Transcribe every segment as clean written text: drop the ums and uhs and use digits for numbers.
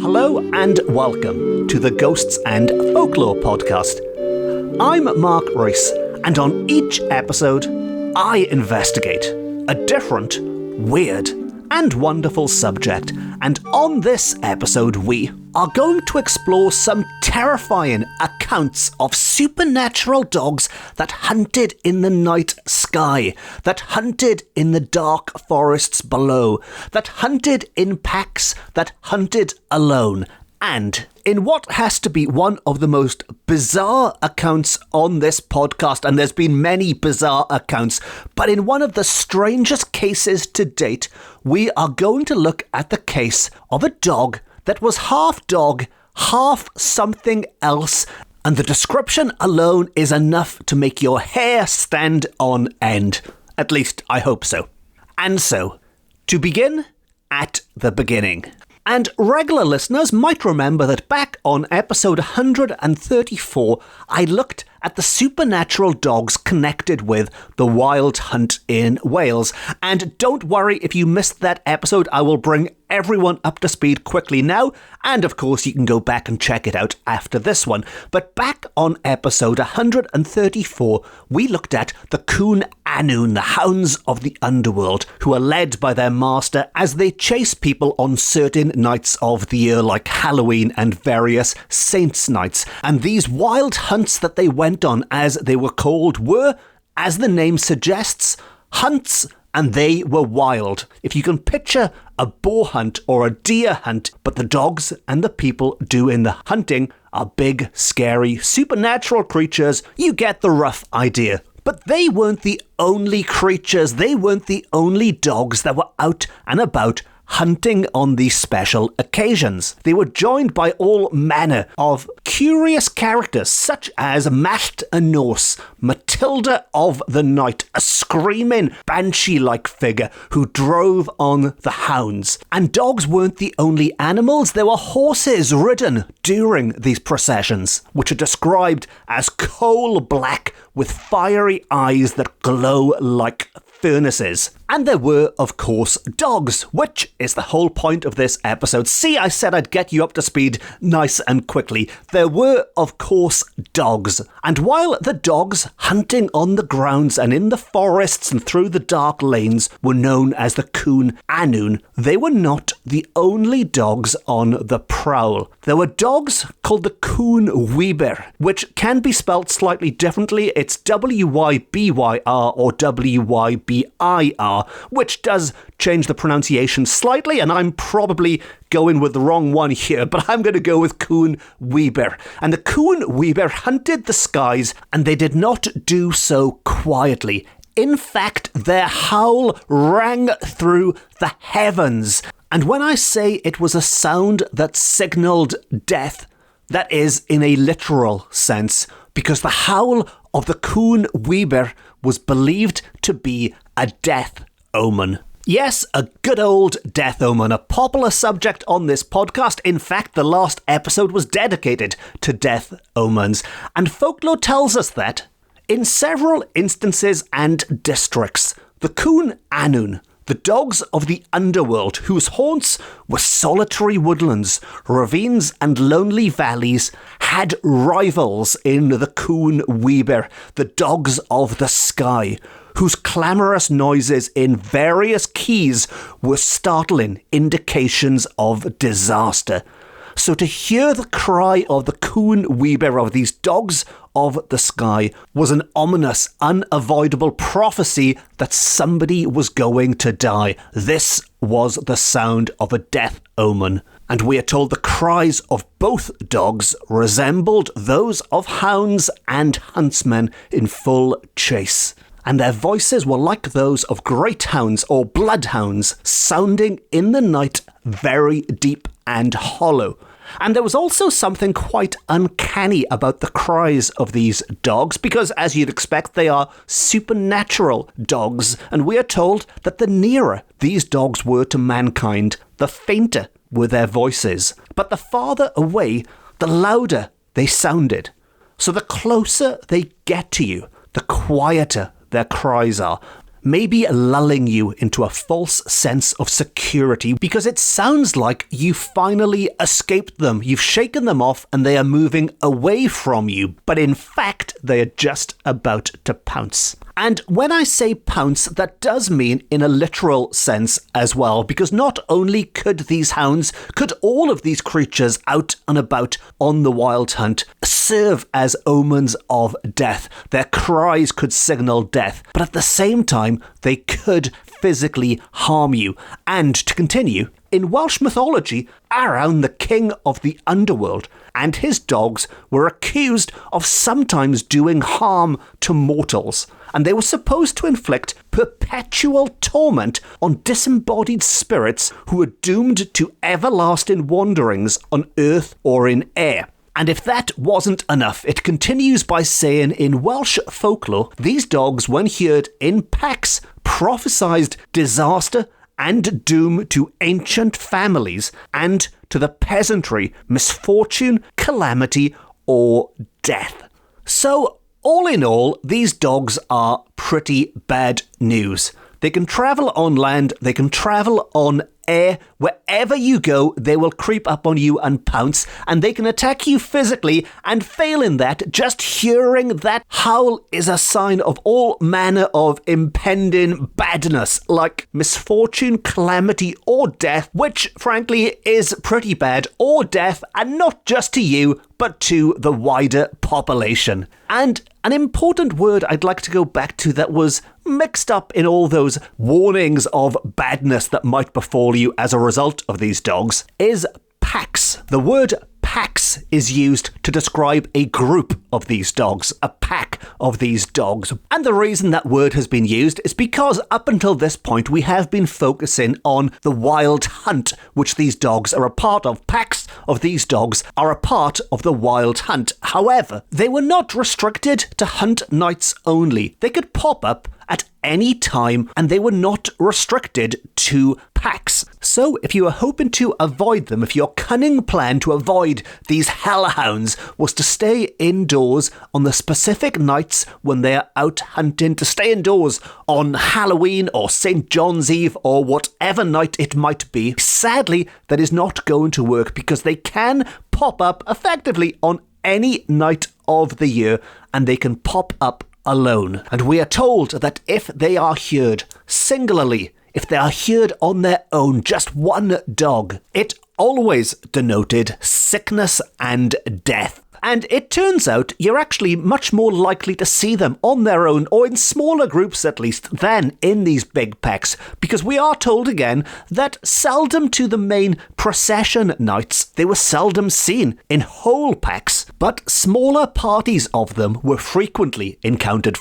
Hello and welcome to the Ghosts and Folklore podcast. I'm Mark Rees, and on each episode, I investigate a different, weird, and wonderful subject. And on this episode, we are going to explore some terrifying accounts of supernatural dogs that hunted in the night sky, that hunted in the dark forests below, that hunted in packs, that hunted alone. And in what has to be one of the most bizarre accounts on this podcast, and there's been many bizarre accounts, but in one of the strangest cases to date, we are going to look at the case of a dog that was half dog, half something else, and the description alone is enough to make your hair stand on end. At least, I hope so. And so, to begin at the beginning. And regular listeners might remember that back on episode 134, I looked at the supernatural dogs connected with the wild hunt in Wales. And don't worry if you missed that episode, I will bring everyone up to speed quickly now. And of course, you can go back and check it out after this one. But back on episode 134, we looked at the Cŵn Annwn, the hounds of the underworld, who are led by their master as they chase people on certain nights of the year, like Halloween and various saints' nights. And these wild hunts that they went on, as they were called, were, as the name suggests, hunts, and they were wild. If you can picture a boar hunt or a deer hunt, but the dogs and the people doing the hunting are big, scary, supernatural creatures, you get the rough idea. But they weren't the only creatures, they weren't the only dogs that were out and about hunting on these special occasions. They were joined by all manner of curious characters, such as Macht a Norse, Matilda of the Night, a screaming banshee-like figure who drove on the hounds. And dogs weren't the only animals, there were horses ridden during these processions, which are described as coal black with fiery eyes that glow like furnaces. And there were, of course, dogs, which is the whole point of this episode. See, I said I'd get you up to speed nice and quickly. There were, of course, dogs. And while the dogs hunting on the grounds and in the forests and through the dark lanes were known as the Cŵn Annwn, they were not the only dogs on the prowl. There were dogs called the Cŵn Wybyr, which can be spelt slightly differently. It's W-Y-B-Y-R or W-Y-B-I-R. Which does change the pronunciation slightly, and I'm probably going with the wrong one here, but I'm going to go with Cŵn Wybyr. And the Cŵn Wybyr hunted the skies, and they did not do so quietly. In fact, their howl rang through the heavens. And when I say it was a sound that signalled death, that is in a literal sense, because the howl of the Cŵn Wybyr was believed to be a death omen. Yes, a good old death omen, a popular subject on this podcast. In fact, the last episode was dedicated to death omens. And folklore tells us that, in several instances and districts, the Cŵn Annwn, the dogs of the underworld, whose haunts were solitary woodlands, ravines and lonely valleys, had rivals in the Cŵn Wybyr, the dogs of the sky, whose clamorous noises in various keys were startling indications of disaster. So to hear the cry of the Cŵn Wybyr, of these dogs of the sky, was an ominous, unavoidable prophecy that somebody was going to die. This was the sound of a death omen. And we are told the cries of both dogs resembled those of hounds and huntsmen in full chase. And their voices were like those of great hounds or bloodhounds, sounding in the night very deep and hollow. And there was also something quite uncanny about the cries of these dogs, because as you'd expect, they are supernatural dogs, and we are told that the nearer these dogs were to mankind, the fainter were their voices. But the farther away, the louder they sounded. So the closer they get to you, the quieter their cries are. maybe lulling you into a false sense of security because it sounds like you finally escaped them. You've shaken them off and they are moving away from you, but in fact, they are just about to pounce. And when I say pounce, that does mean in a literal sense as well, because not only could all of these creatures out and about on the wild hunt serve as omens of death. Their cries could signal death, but at the same time, they could physically harm you. And to continue, in Welsh mythology, Arawn, the king of the underworld, and his dogs were accused of sometimes doing harm to mortals, and they were supposed to inflict perpetual torment on disembodied spirits who were doomed to everlasting wanderings on earth or in air. And if that wasn't enough, it continues by saying in Welsh folklore, these dogs, when heard in packs, prophesied disaster and doom to ancient families and to the peasantry, misfortune, calamity, or death. So, all in all, these dogs are pretty bad news. They can travel on land, they can travel on air. Wherever you go, they will creep up on you and pounce, and they can attack you physically, and failing that, just hearing that howl is a sign of all manner of impending badness, like misfortune, calamity, or death, which, frankly, is pretty bad, or death, and not just to you, but to the wider population. And an important word I'd like to go back to that was mixed up in all those warnings of badness that might befall you as a result of these dogs is packs. The word packs is used to describe a group of these dogs, a pack of these dogs. And the reason that word has been used is because up until this point we have been focusing on the wild hunt, which these dogs are a part of. Packs of these dogs are a part of the wild hunt. However, they were not restricted to hunt nights only. They could pop up at any time, and they were not restricted to packs. So if you are hoping to avoid them, if your cunning plan to avoid these hellhounds was to stay indoors on the specific nights when they are out hunting, to stay indoors on Halloween or St. John's Eve or whatever night it might be, sadly that is not going to work, because they can pop up effectively on any night of the year, and they can pop up alone. And we are told that if they are heard singularly, if they are heard on their own, just one dog, it always denoted sickness and death. And it turns out you're actually much more likely to see them on their own, or in smaller groups at least, than in these big packs, because we are told again that seldom to the main procession nights, they were seldom seen in whole packs, but smaller parties of them were frequently encountered.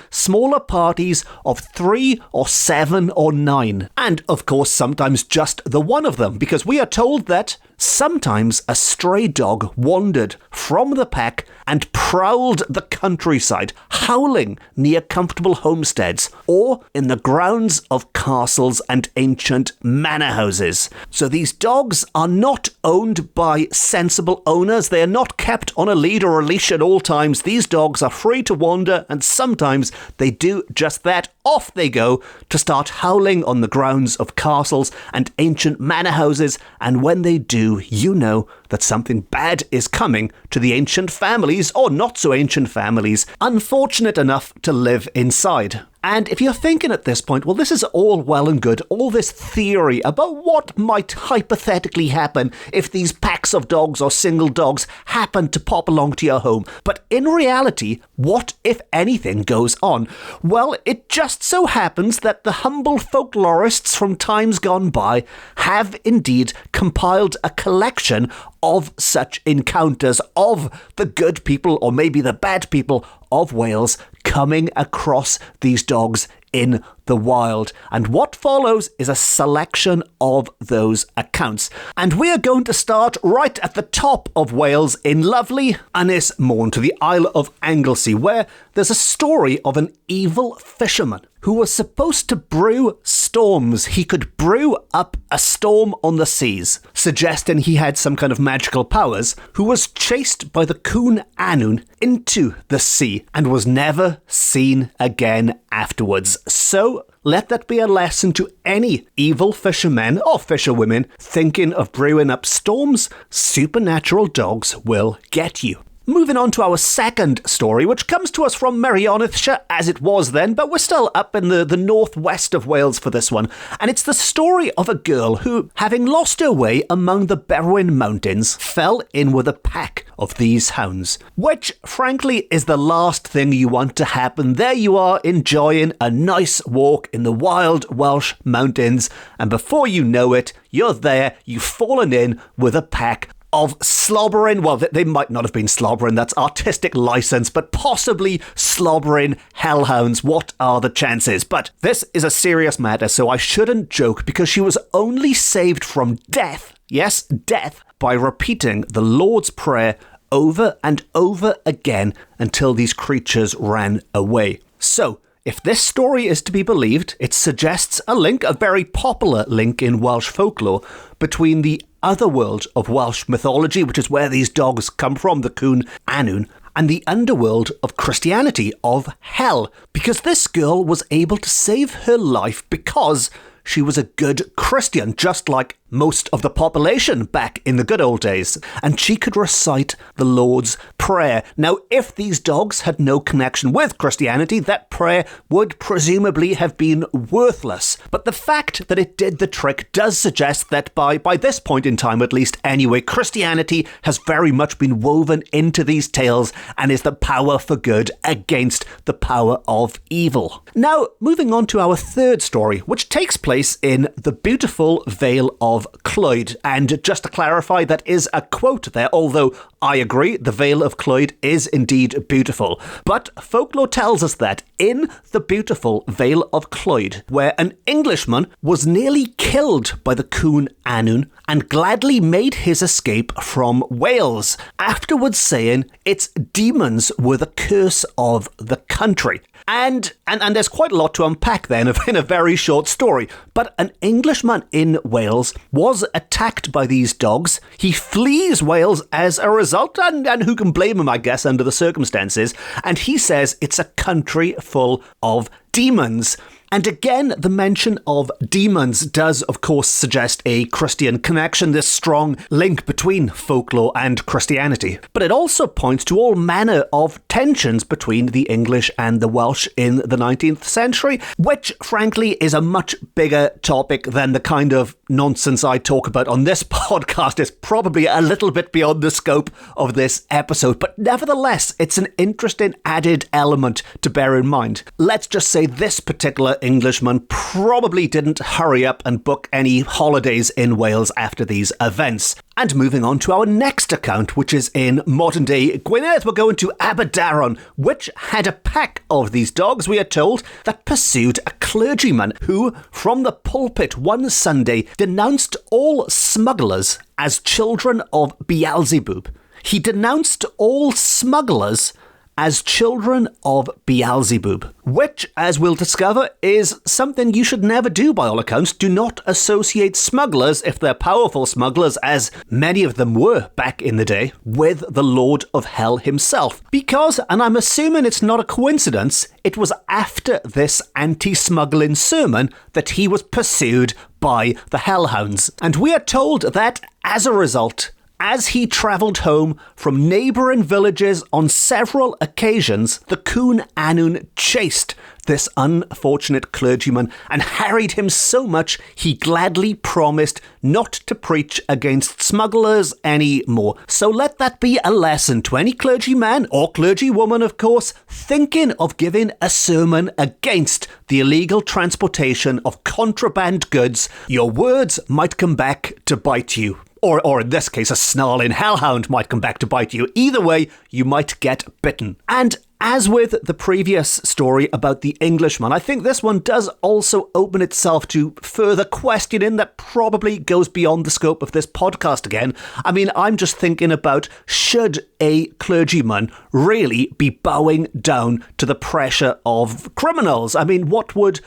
Smaller parties of 3 or 7 or 9. And of course sometimes just the one of them, because we are told that sometimes a stray dog wandered from the pack and prowled the countryside, howling near comfortable homesteads or in the grounds of castles and ancient manor houses. So these dogs are not owned by sensible owners. They are not kept on a lead or a leash at all times. These dogs are free to wander, and sometimes they do just that. Off they go to start howling on the grounds of castles and ancient manor houses, and when they do, you know that something bad is coming to the ancient families, or not so ancient families, unfortunate enough to live inside. And if you're thinking at this point, well, this is all well and good, all this theory about what might hypothetically happen if these packs of dogs or single dogs happen to pop along to your home. But in reality, what, if anything, goes on? Well, it just so happens that the humble folklorists from times gone by have indeed compiled a collection of such encounters of the good people, or maybe the bad people, of Wales coming across these dogs in the wild. And what follows is a selection of those accounts. And we are going to start right at the top of Wales in lovely Ynys Môn, to the Isle of Anglesey, where there's a story of an evil fisherman who was supposed to brew storms. He could brew up a storm on the seas, suggesting he had some kind of magical powers, who was chased by the Cŵn Annwn into the sea and was never seen again afterwards. So let that be a lesson to any evil fishermen or fisherwomen thinking of brewing up storms. Supernatural dogs will get you. Moving on to our second story, which comes to us from Merionethshire, as it was then, but we're still up in the northwest of Wales for this one. And it's the story of a girl who, having lost her way among the Berwyn Mountains, fell in with a pack of these hounds, which, frankly, is the last thing you want to happen. There you are, enjoying a nice walk in the wild Welsh mountains, and before you know it, you're there, you've fallen in with a pack of slobbering, well, they might not have been slobbering, that's artistic license, but possibly slobbering hellhounds. What are the chances? But this is a serious matter, so I shouldn't joke, because she was only saved from death, yes, death, by repeating the Lord's Prayer over and over again until these creatures ran away. So, if this story is to be believed, it suggests a link, a very popular link in Welsh folklore, between the otherworld of Welsh mythology, which is where these dogs come from, the Cŵn Annwn, and the underworld of Christianity, of hell, because this girl was able to save her life because she was a good Christian, just like most of the population back in the good old days, and she could recite the Lord's Prayer. Now, if these dogs had no connection with Christianity, that prayer would presumably have been worthless. But the fact that it did the trick does suggest that by this point in time, at least anyway, Christianity has very much been woven into these tales and is the power for good against the power of evil. Now, moving on to our third story, which takes place in the beautiful Vale of Clwyd. And just to clarify, that is a quote there, although I agree, the Vale of Clwyd is indeed beautiful. But folklore tells us that in the beautiful Vale of Clwyd, where an Englishman was nearly killed by the Cŵn Annwn and gladly made his escape from Wales, afterwards saying its demons were the curse of the country. And there's quite a lot to unpack then in a very short story. But an Englishman in Wales was attacked by these dogs. He flees Wales as a result, and who can blame him, I guess, under the circumstances. And he says it's a country full of demons. And again, the mention of demons does, of course, suggest a Christian connection, this strong link between folklore and Christianity. But it also points to all manner of tensions between the English and the Welsh in the 19th century, which, frankly, is a much bigger topic than the kind of nonsense I talk about on this podcast. It's probably a little bit beyond the scope of this episode, but nevertheless, it's an interesting added element to bear in mind. Let's just say this particular Englishman probably didn't hurry up and book any holidays in Wales after these events. And moving on to our next account, which is in modern-day Gwynedd, we're going to Aberdaron, which had a pack of these dogs, we are told, that pursued a clergyman who, from the pulpit one Sunday, denounced all smugglers as children of Beelzebub. He denounced all smugglers as children of Beelzebub, which, as we'll discover, is something you should never do by all accounts. Do not associate smugglers, if they're powerful smugglers, as many of them were back in the day, with the Lord of Hell himself. Because, and I'm assuming it's not a coincidence, it was after this anti-smuggling sermon that he was pursued by the hellhounds. And we are told that, as a result, as he travelled home from neighbouring villages on several occasions, the Cŵn Annwn chased this unfortunate clergyman and harried him so much he gladly promised not to preach against smugglers anymore. So let that be a lesson to any clergyman or clergywoman, of course, thinking of giving a sermon against the illegal transportation of contraband goods. Your words might come back to bite you. Or in this case, a snarling hellhound might come back to bite you. Either way, you might get bitten. And As with the previous story about the Englishman, I think this one does also open itself to further questioning that probably goes beyond the scope of this podcast again. I mean, I'm just thinking about, should a clergyman really be bowing down to the pressure of criminals? I mean, what would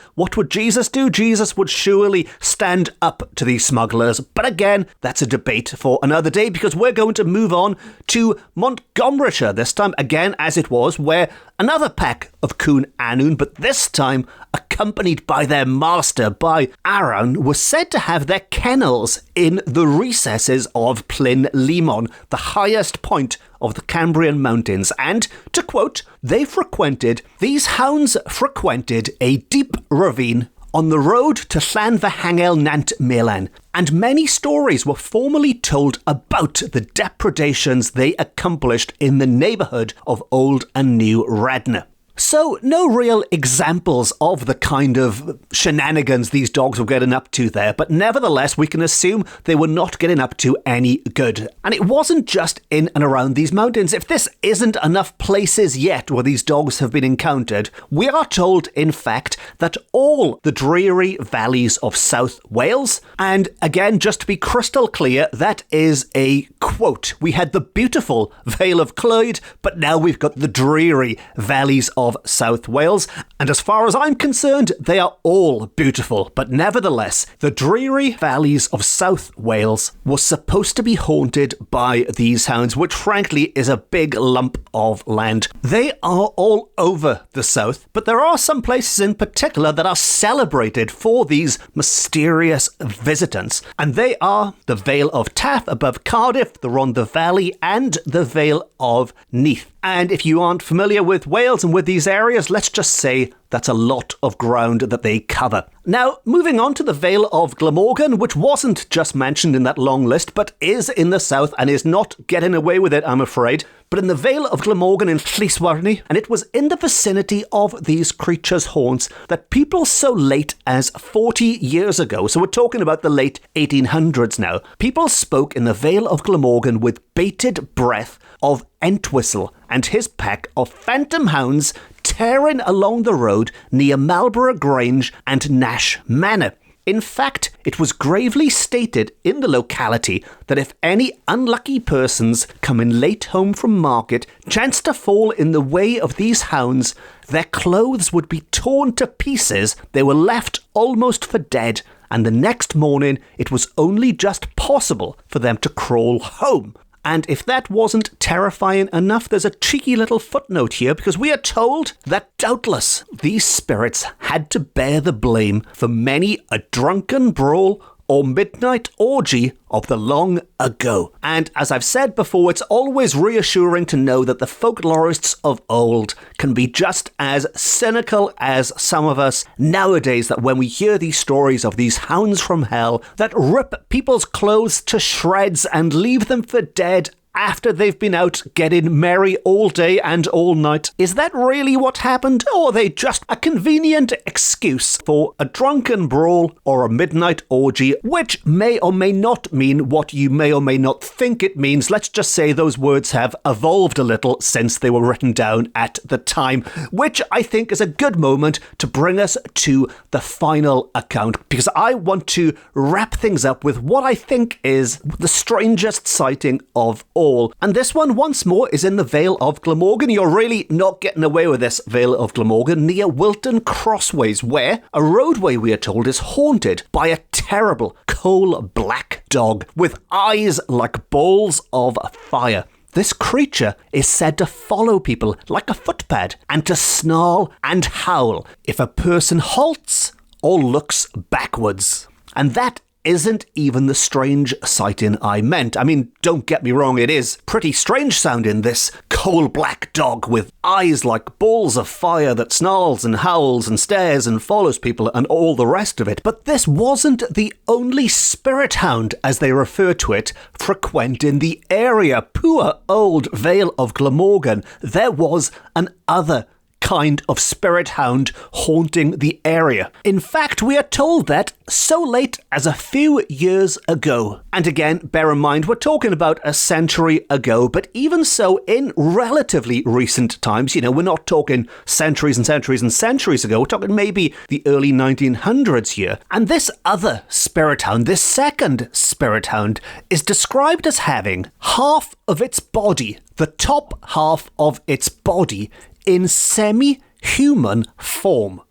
Jesus do? Jesus would surely stand up to these smugglers. But again, that's a debate for another day, because we're going to move on to Montgomeryshire this time, again, as it was, where another pack of Cŵn Annwn, but this time accompanied by their master, by Aaron, were said to have their kennels in the recesses of Plyn Limon, the highest point of the Cambrian Mountains. And, to quote, these hounds frequented a deep ravine on the road to Llanfihangel Nant Melan, and many stories were formerly told about the depredations they accomplished in the neighbourhood of Old and New Radnor. So, no real examples of the kind of shenanigans these dogs were getting up to there, but nevertheless, we can assume they were not getting up to any good. And it wasn't just in and around these mountains. If this isn't enough places yet where these dogs have been encountered, we are told, in fact, that all the dreary valleys of South Wales, and again, just to be crystal clear, that is a quote. We had the beautiful Vale of Clwyd, but now we've got the dreary valleys of South Wales, and as far as I'm concerned, they are all beautiful, but nevertheless, the dreary valleys of South Wales were supposed to be haunted by these hounds, which frankly is a big lump of land. They are all over the south, but there are some places in particular that are celebrated for these mysterious visitants, and they are the Vale of Taff above Cardiff, the Rhondda Valley, and the Vale of Neath. And if you aren't familiar with Wales and with these areas, let's just say that's a lot of ground that they cover. Now, moving on to the Vale of Glamorgan, which wasn't just mentioned in that long list, but is in the south and is not getting away with it, I'm afraid. But in the Vale of Glamorgan in Llyswarni, and it was in the vicinity of these creatures' haunts that people so late as 40 years ago, so we're talking about the late 1800s now, people spoke in the Vale of Glamorgan with bated breath of Entwistle and his pack of phantom hounds tearing along the road near Marlborough Grange and Nash Manor. In fact, it was gravely stated in the locality that if any unlucky persons coming late home from market chanced to fall in the way of these hounds, their clothes would be torn to pieces, they were left almost for dead, and the next morning it was only just possible for them to crawl home. And if that wasn't terrifying enough, there's a cheeky little footnote here, because we are told that doubtless these spirits had to bear the blame for many a drunken brawl or midnight orgy of the long ago. And as I've said before, it's always reassuring to know that the folklorists of old can be just as cynical as some of us nowadays, that when we hear these stories of these hounds from hell that rip people's clothes to shreds and leave them for dead after they've been out getting merry all day and all night. Is that really what happened? Or are they just a convenient excuse for a drunken brawl or a midnight orgy, which may or may not mean what you may or may not think it means? Let's just say those words have evolved a little since they were written down at the time, which I think is a good moment to bring us to the final account, because I want to wrap things up with what I think is the strangest sighting of all. And this one, once more, is in the Vale of Glamorgan. You're really not getting away with this Vale of Glamorgan, near Wilton Crossways, where a roadway, we are told, is haunted by a terrible coal-black dog with eyes like balls of fire. This creature is said to follow people like a footpad and to snarl and howl if a person halts or looks backwards. And that isn't even the strange sighting I meant. I mean, don't get me wrong, it is pretty strange sounding, this coal-black dog with eyes like balls of fire that snarls and howls and stares and follows people and all the rest of it. But this wasn't the only spirit hound, as they refer to it, frequenting the area. Poor old Vale of Glamorgan. There was an other kind of spirit hound haunting the area. In fact, we are told that so late as a few years ago. And again, bear in mind, we're talking about a century ago, but even so, in relatively recent times, we're not talking centuries and centuries and centuries ago, we're talking maybe the early 1900s here. And this other spirit hound, this second spirit hound, is described as having half of its body, the top half of its body, in semi-human form.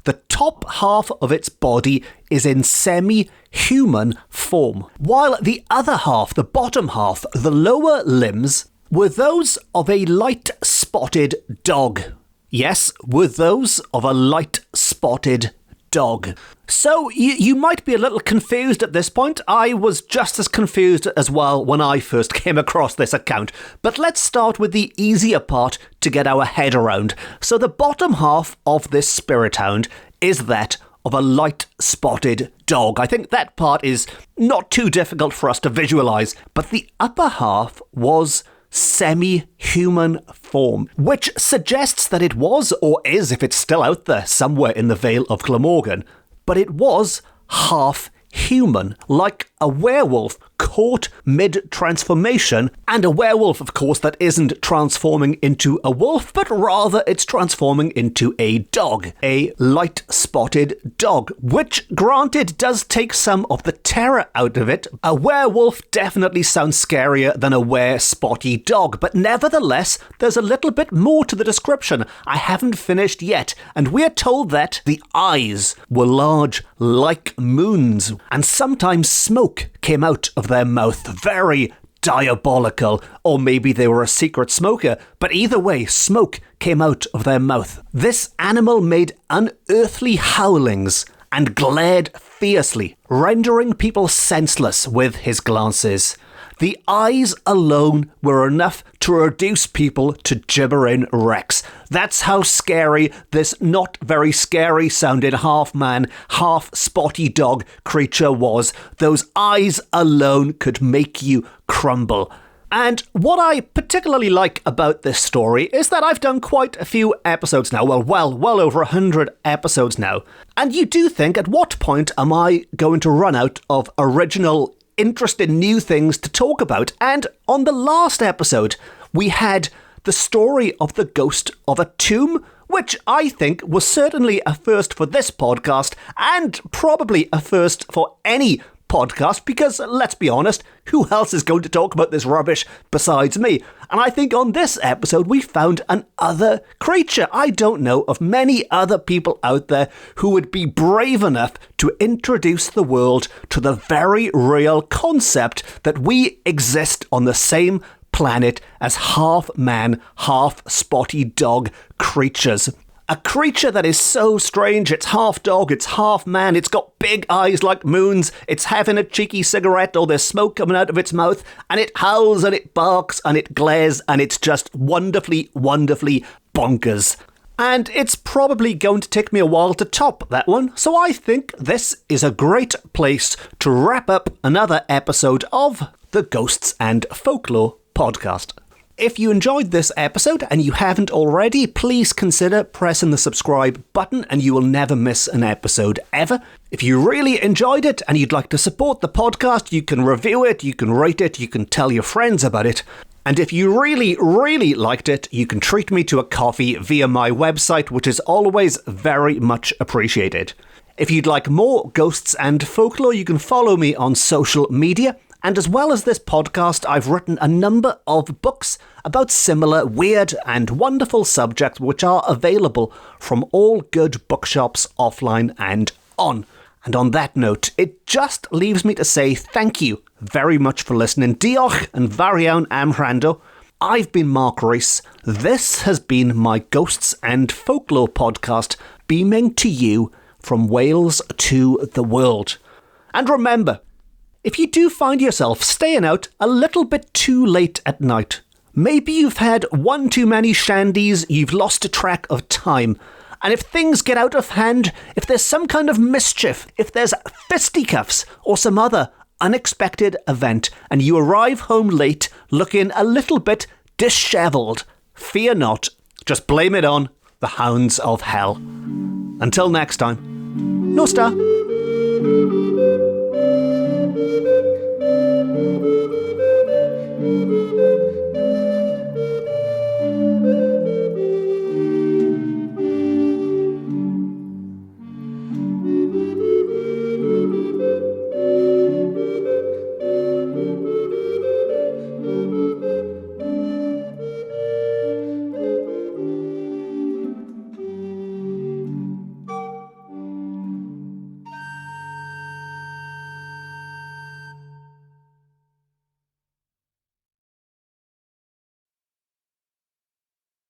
The top half of its body is in semi-human form, while the other half, the bottom half, the lower limbs, were those of a light-spotted dog. Yes, were those of a light-spotted dog. So you might be a little confused at this point. I was just as confused as well when I first came across this account. But let's start with the easier part to get our head around. So the bottom half of this spirit hound is that of a light-spotted dog. I think that part is not too difficult for us to visualise. But the upper half was semi-human form, which suggests that it was, or is, if it's still out there somewhere in the Vale of Glamorgan, but it was half human, like a werewolf caught mid-transformation, and a werewolf, of course, that isn't transforming into a wolf, but rather it's transforming into a dog, a light-spotted dog, which, granted, does take some of the terror out of it. A werewolf definitely sounds scarier than a were-spotty dog, but nevertheless, there's a little bit more to the description I haven't finished yet, and we're told that the eyes were large like moons, and sometimes smoke came out of their mouth, very diabolical, or maybe they were a secret smoker, but either way, smoke came out of their mouth. This animal made unearthly howlings and glared fiercely, rendering people senseless with his glances. The eyes alone were enough to reduce people to gibbering wrecks. That's how scary this not very scary sounding half man, half spotty dog creature was. Those eyes alone could make you crumble. And what I particularly like about this story is that I've done quite a few episodes now, well over 100 episodes now. And you do think, at what point am I going to run out of original interesting new things to talk about? And on the last episode, we had the story of the ghost of a tomb, which I think was certainly a first for this podcast, and probably a first for any podcast, because let's be honest, who else is going to talk about this rubbish besides me? And I think on this episode we found an other creature. I don't know of many other people out there who would be brave enough to introduce the world to the very real concept that we exist on the same planet as half man, half spotty dog creatures. A creature that is so strange, it's half dog, it's half man, it's got big eyes like moons, it's having a cheeky cigarette or there's smoke coming out of its mouth, and it howls and it barks and it glares, and it's just wonderfully, wonderfully bonkers. And it's probably going to take me a while to top that one, so I think this is a great place to wrap up another episode of the Ghosts and Folklore podcast. If you enjoyed this episode and you haven't already, please consider pressing the subscribe button and you will never miss an episode ever. If you really enjoyed it and you'd like to support the podcast, you can review it, you can rate it, you can tell your friends about it. And if you really, really liked it, you can treat me to a coffee via my website, which is always very much appreciated. If you'd like more Ghosts and Folklore, you can follow me on social media. And as well as this podcast, I've written a number of books about similar weird and wonderful subjects which are available from all good bookshops offline and on. And on that note, it just leaves me to say thank you very much for listening. Diolch and fawr am wrando. I've been Mark Rees. This has been my Ghosts and Folklore podcast, beaming to you from Wales to the world. And remember, if you do find yourself staying out a little bit too late at night, maybe you've had one too many shandies, you've lost track of time, and if things get out of hand, if there's some kind of mischief, if there's fisticuffs or some other unexpected event, and you arrive home late looking a little bit dishevelled, fear not, just blame it on the hounds of hell. Until next time, Nosta!